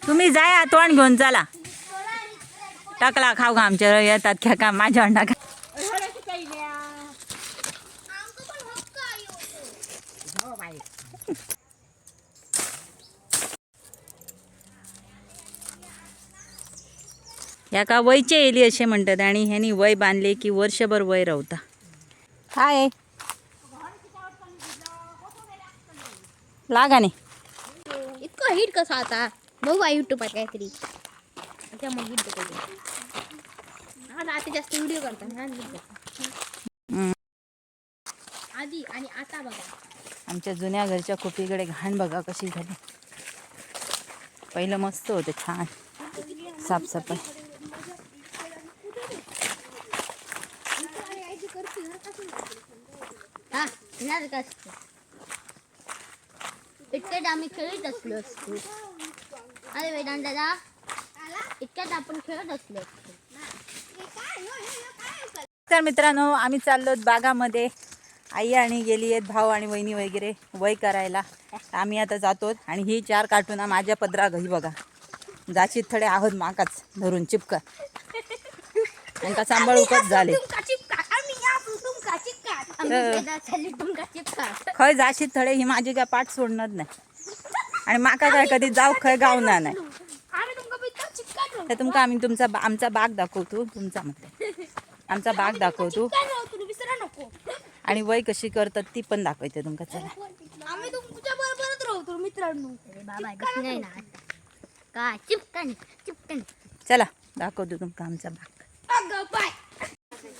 तुम्ही जाय तोंड घेऊन चला. टाकला खाऊ का आमच्या येतात खेळ का माझ्या अंडा खा. याका वयचे येली असे म्हणतात आणि ह्यानी वय बांधले की वर्षभर वय रावता. काय लागा नाही इतकं हिट कसं आता बघू युट्यूबात काहीतरी मग आता जास्त व्हिडिओ करतात आधी आणि आता बघा. आमच्या जुन्या घरच्या खोपीकडे घाण बघा कशी झाली. पहिलं मस्त होतं छान साफसफाई. इतक्यात आम्ही खेळत असलो असतो. अरे वेदांत दादा इतक्यात आपण खेळत असलो असतो. तर मित्रांनो आम्ही चाललो बागामध्ये. आई आणि गेली आहेत भाऊ आणि वहिनी वगैरे वय करायला. आम्ही आता जातो आणि ही 4 कार्टून माझ्या पदरा घरी बघा. जाशीत थोडे आहोत माकाच धरून चिपका त्यांना सांभाळ उपत झाले. खय जाशीत थोडे ही माझी काय पाठ सोडणार नाही आणि माका काय कधी जाऊ खय गावणार नाही. तर तुमका आम्ही आमचा बाग दाखवतो. तुमचा म्हणते आमचा बाग दाखवतो आणि वय कशी करतात ती पण दाखवते तुमका. चला आम्ही तुमच्या बरोबरच राहतो मित्रांनो. बाबा नाही ना काय चिपकन चिपकन. चला दाखवतो तुमका आमचा बाग.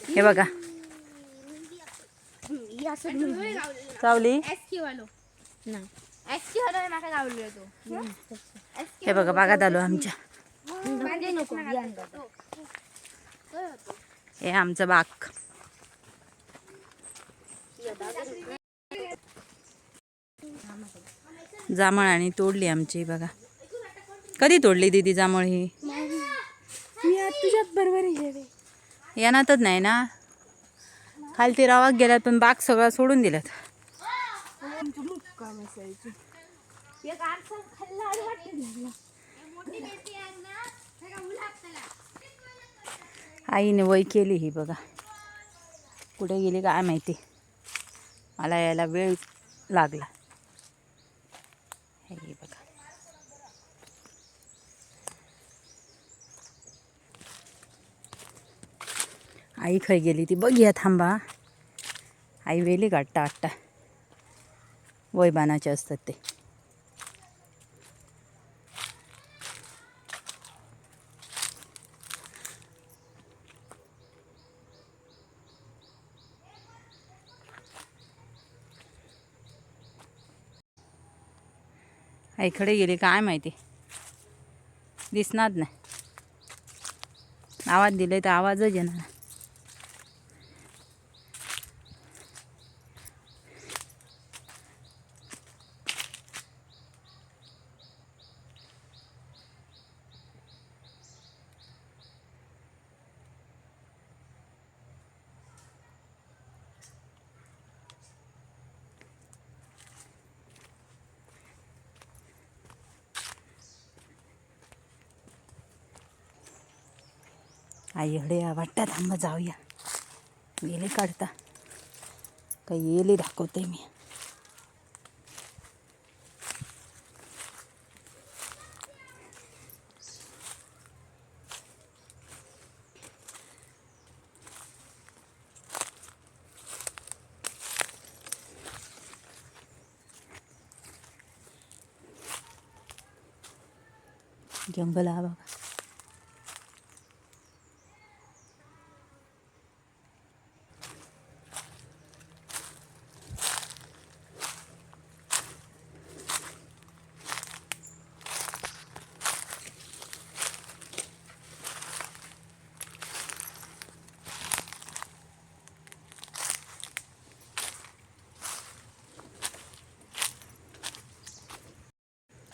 हे बघा चावली. हे बघा बागात आलो आमच्या. हे आमचा बाग. जांभळ आणि तोडली आमची बघा. कधी तोडली दीदी जांभळ ही? तुझ्यात बरोबर येणारच नाही ना. खालती रावाक गेल्यात पण बाग सगळा सोडून दिल्यात. आईने वय केली ही बघा. कुठे गेली काय माहिती. मला यायला वेळ लागला. हे बघा आई खय गेली ती बघूया थांबा. आई वेली गाठता आट्टा वय बाणाचे असतात ते. आईकडे गेली काय माहिती. दिसणार नाही. आवाज दिले तर आवाजच येणार. आई हडे वाटतं थांबा जाऊया. गेले काढता काही येले दाखवते मी. जंगल हा बघा.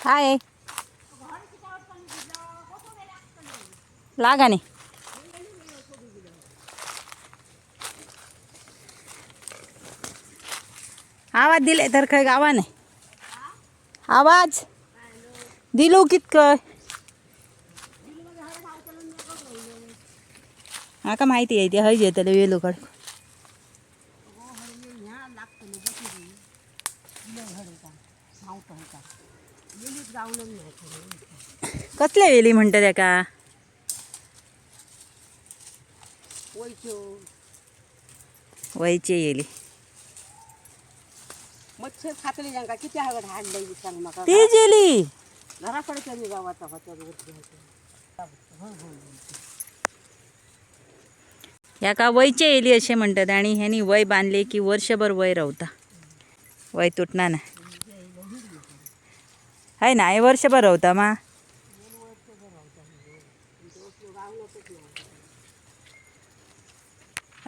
हाय लागा नाही. आवाज दिले तर काय गावा नाही. आवाज दिलो कितकं म्हाका माहिती आहे ते हय येतले वेलो कड कसले वेली म्हणटा तेका वयचे येली मच्छर खातली जांका किती हागड हाडलंय सांग म्हाका ती जेली घराकडे कमी गावाचा होत्या याका वयचे येली असे म्हणतात आणि ह्यानी वय बांधले की वर्षभर वय रावता वय तुटणार ना हाय ना हे वर्षभर रावता मा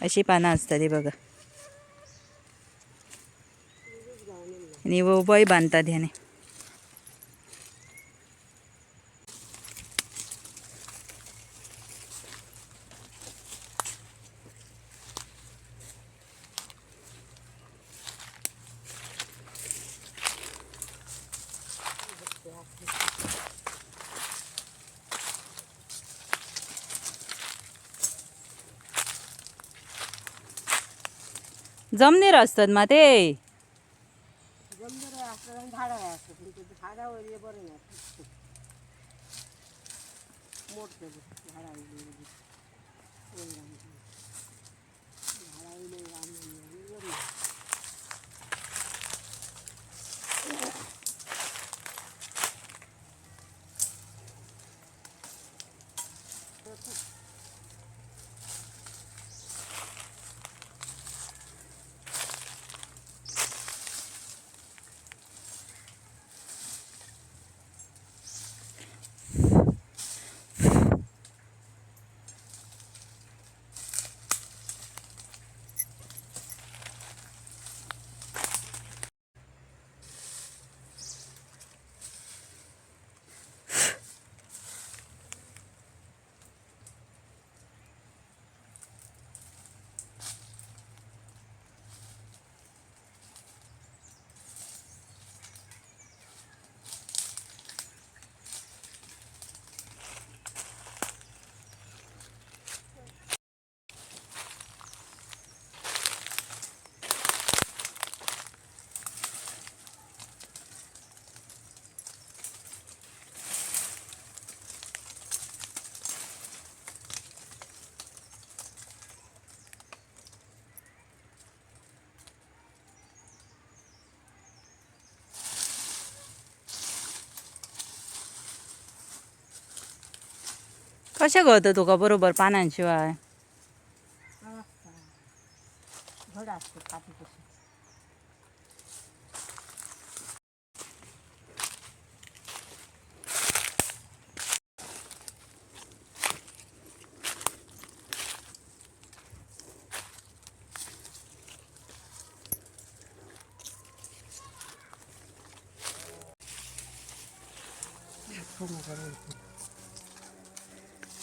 अशी पानं असतात ती बघा आणि वय बांधतात ह्याने जमनीर असतात मा ते जमदर असतं झाडं असतं पण ते झाडावर ये बरं नाही मोठं झाडावर कशें कळतं तुका बरोबर पानांशिवाय घड असते काठी कशी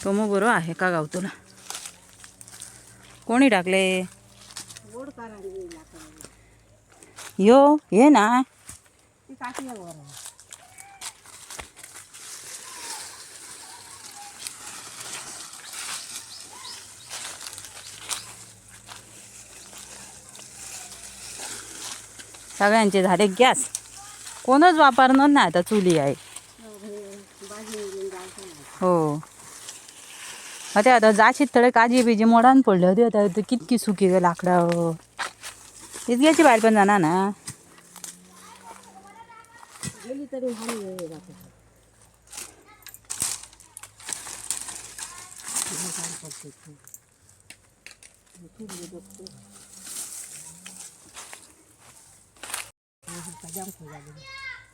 टोमो बरो आहे का गाव तुला कोणी टाकले गोड कारण यो हे ना ती काठी वर सगळ्यांचे झाले गॅस कोणच वापरणार ना आता चुली आहे हो आता आता जाशीत थोडे काजी बिजी मोडान पडले होते आता ते कितकी सुकी गे लाकडां इतक्याची भायर पण जाणार ना गेली तरी हानी जाते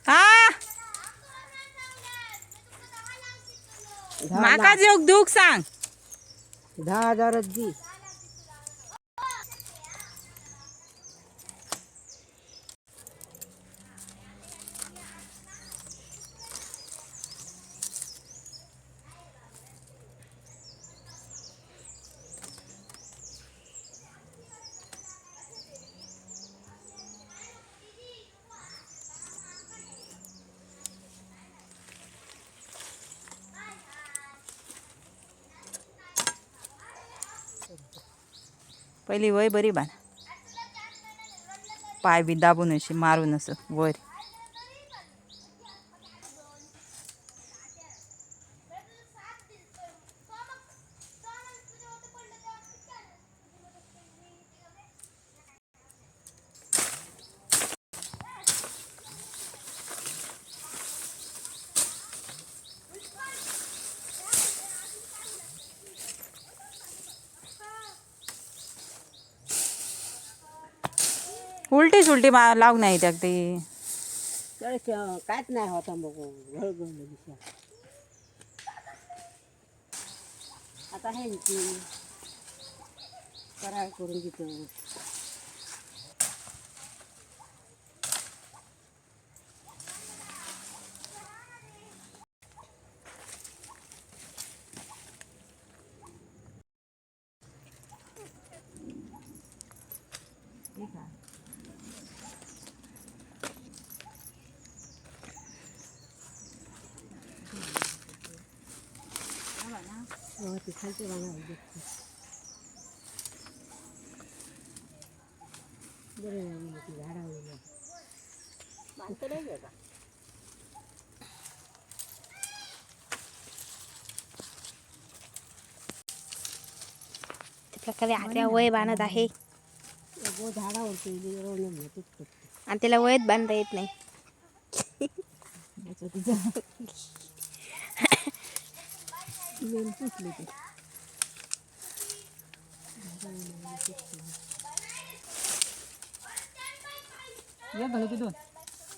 आ माका जोग दुख सांग 10,000 दी पहिली वय बरी बांध, पाय बी दाबून अशी मारून असं वर. उलटी सुलटी लावून नाही त्याक ते. काहीच नाही होता मग घळघळ दिशा. आता हे कराळ करून घेतो. ते खालचे बनावं बरे झाडावर मानतं नाही का. प्रकारे आत्या वय बांधत आहे झाडावरती आणि त्याला वयत बांधता येत नाही.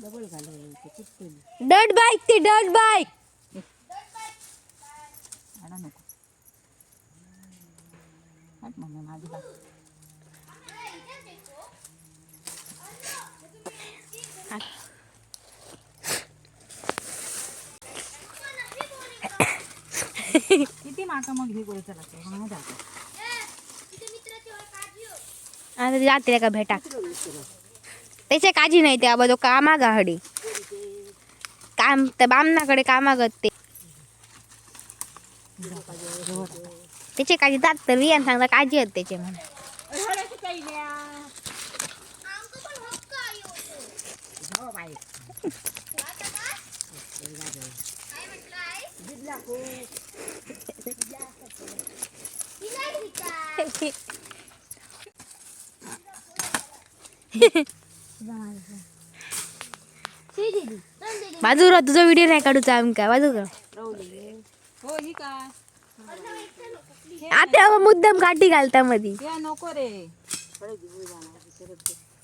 डबल घालून डट बाईक ती डट बाईक. किती माका मग हे करूचं लागतं. आता जाते का भेटा त्याच्या काळजी नाही त्या बघ कामा गाहडी काम त्या बामणाकडे कामागत ते त्याचे काळजी जात तर रियान सांगता काळजी आहेत त्याचे म्हणून. बाजूला तुझा व्हिडिओ नाही काढूचा आमका बाजूला. हो ही काय आता मुद्दाम काठी घालता मधी. हे नको रे.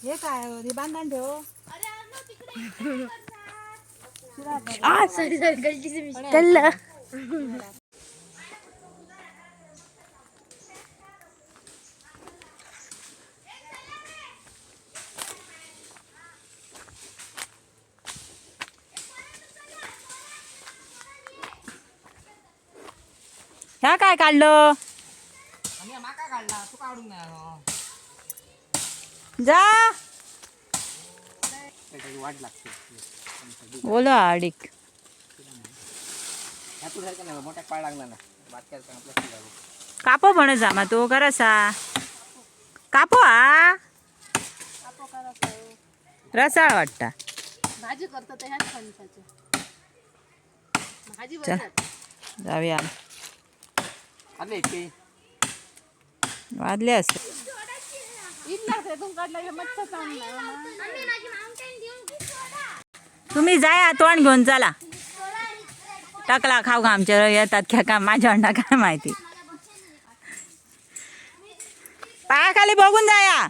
हे काय हे बांधण ठेव. सॉरी गलती से कल्ला. ह्या काय काढलं जा वाट लागते. बोलो अडिक मोठ्या पाय लागला ना कापो म्हणे जा मग तो करासा कापो हा रसाळ वाटता. भाजी करतो तर ह्याच फणसाची भाजी चल जाऊया. वाजले असते तुम्ही जाया तोंड घेऊन चला. टाकला खाऊ का आमच्या येतात क्या का माझ्या अंडा काय माहिती. पायाखाली बघून जाया.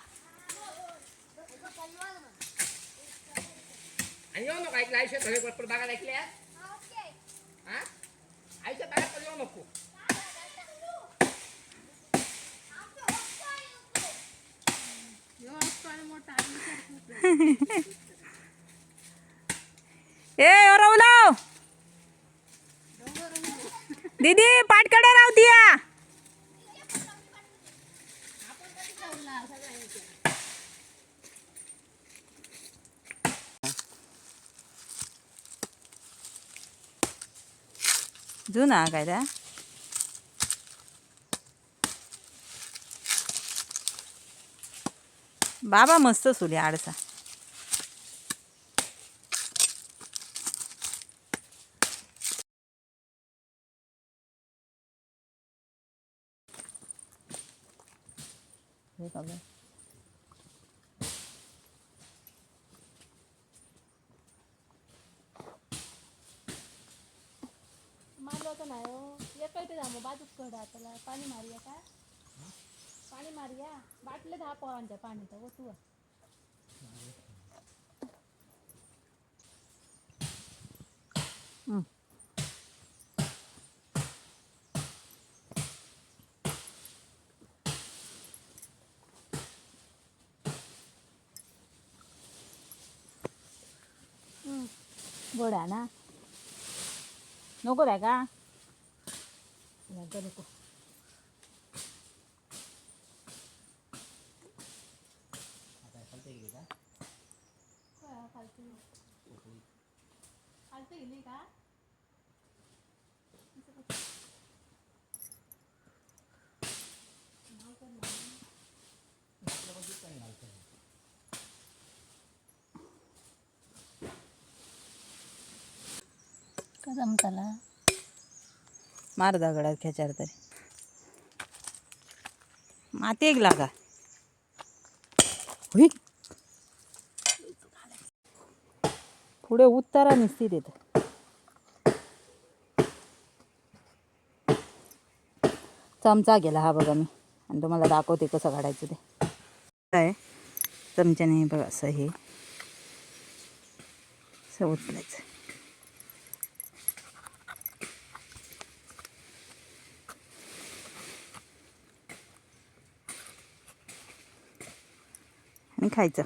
ए रवलाव दीदी पाटकडे रावती या. जुना काय त्या बाबा मस्त सुले आडसा. हे बघा. मारलं होतं नाही हो एक ते जामो बाजूक कड आता पाणी मारूया का पाणी मारूया बाटले 10 पोरांच्या पाणीचं ओतू गोडा ना नको आहे का नको. खालती गेली का का जमताला मार दगडात खेचार तरी माती एक लागा. हुई. पुढे उत्तरा निसती देत. चमचा गेला हा बघा मी आणि तुम्हाला दाखवते कसं काढायचं ते. काय चमच्याने बघा असं हे असं उचलायचं. आणि खायचं.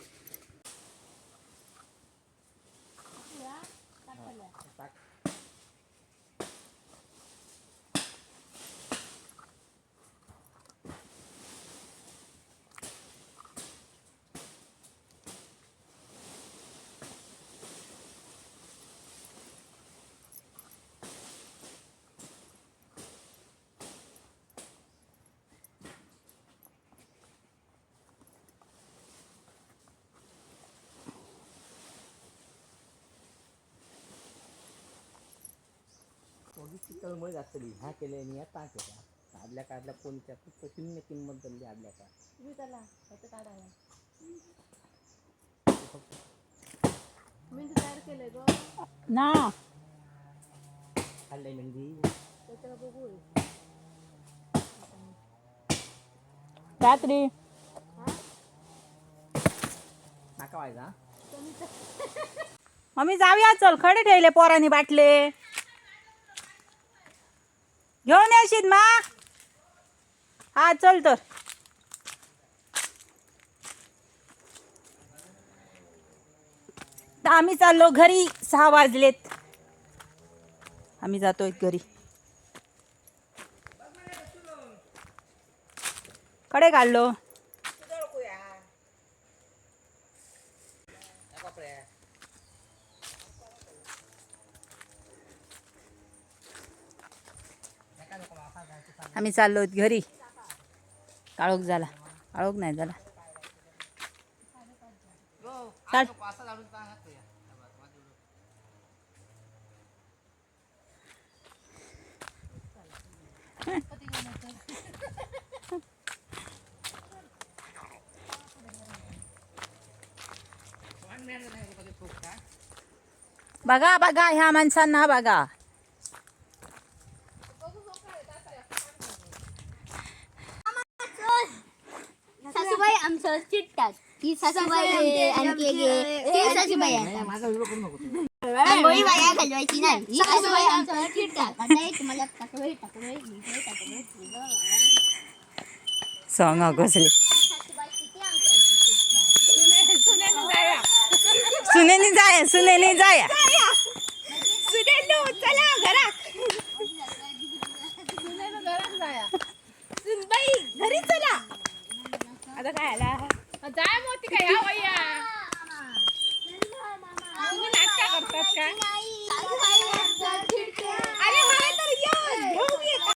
तळमळ घातली ह्या केल्या मी आता केला आदल्या काढल्या कोणत्या फक्त शून्य किंमत झाली आदल्या का तुम्ही त्याला फक्त काढायला मी तयार केलंय ग ना खाल्लंय मेहंदी त्याच्याला बघू रात्री नाका व्हायचा मम्मी जाऊया चल. खडे ठेवले पोरांनी बाटले घेऊन येशील मा. हा चल तर. आम्ही चाललो घरी. 6 वाजलेत. आम्ही जातोय घरी. कडे काढलो आम्ही चाललो घरी. काळोख झाला. काळोख नाही झाला. चाल. बघा बघा ह्या माणसांना बघा. सासूबाई आमचं चिट्टात ही सासूबाई आणखी एक सासूबाई आहे. माझा व्हिडिओ करू नको आंघोळी बाया घालवायची नाही. ही सासूबाई आमचं चिट्टात आता एक मला टाकवई सॉंग कसले सासूबाई किती आमचं चिट्टात सुनेनी जाया